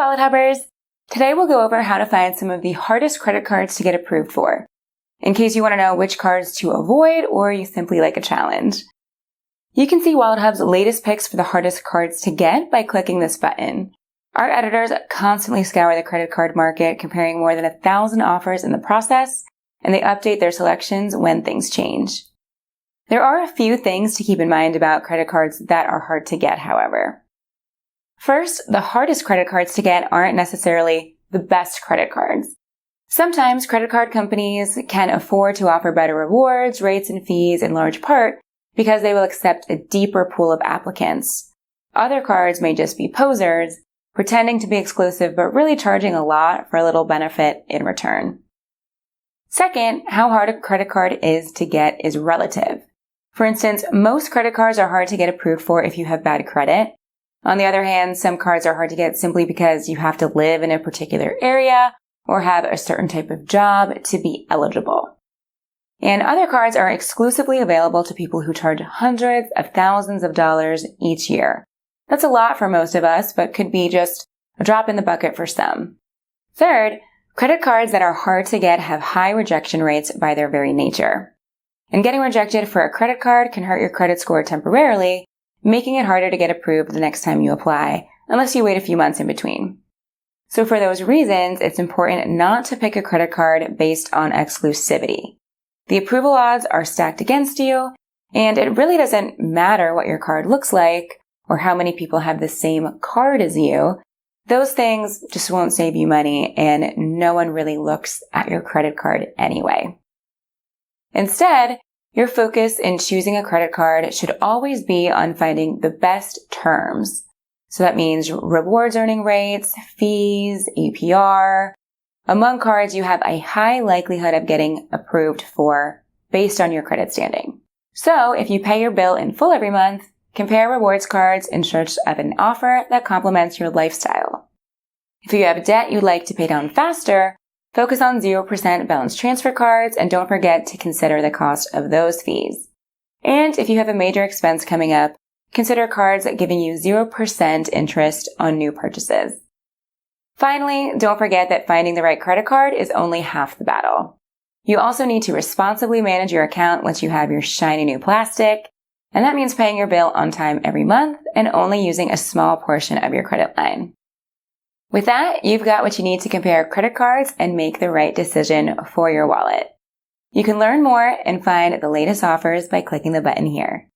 Wallet Hubbers! Today we'll go over how to find some of the hardest credit cards to get approved for, in case you want to know which cards to avoid or you simply like a challenge. You can see Wallet Hub's latest picks for the hardest cards to get by clicking this button. Our editors constantly scour the credit card market, comparing more than 1,000 offers in the process, and they update their selections when things change. There are a few things to keep in mind about credit cards that are hard to get, however. First, the hardest credit cards to get aren't necessarily the best credit cards. Sometimes credit card companies can afford to offer better rewards, rates, and fees in large part because they will accept a deeper pool of applicants. Other cards may just be posers, pretending to be exclusive but really charging a lot for a little benefit in return. Second, how hard a credit card is to get is relative. For instance, most credit cards are hard to get approved for if you have bad credit. On the other hand, some cards are hard to get simply because you have to live in a particular area or have a certain type of job to be eligible. And other cards are exclusively available to people who charge hundreds of thousands of dollars each year. That's a lot for most of us, but could be just a drop in the bucket for some. Third, credit cards that are hard to get have high rejection rates by their very nature. And getting rejected for a credit card can hurt your credit score temporarily, making it harder to get approved the next time you apply, unless you wait a few months in between. So for those reasons, it's important not to pick a credit card based on exclusivity. The approval odds are stacked against you, and it really doesn't matter what your card looks like or how many people have the same card as you. Those things just won't save you money, and no one really looks at your credit card anyway. Instead, your focus in choosing a credit card should always be on finding the best terms. So that means rewards earning rates, fees, APR. Among cards you have a high likelihood of getting approved for based on your credit standing. So if you pay your bill in full every month, compare rewards cards in search of an offer that complements your lifestyle. If you have debt you'd like to pay down faster, focus on 0% balance transfer cards and don't forget to consider the cost of those fees. And if you have a major expense coming up, consider cards giving you 0% interest on new purchases. Finally, don't forget that finding the right credit card is only half the battle. You also need to responsibly manage your account once you have your shiny new plastic, and that means paying your bill on time every month and only using a small portion of your credit line. With that, you've got what you need to compare credit cards and make the right decision for your wallet. You can learn more and find the latest offers by clicking the button here.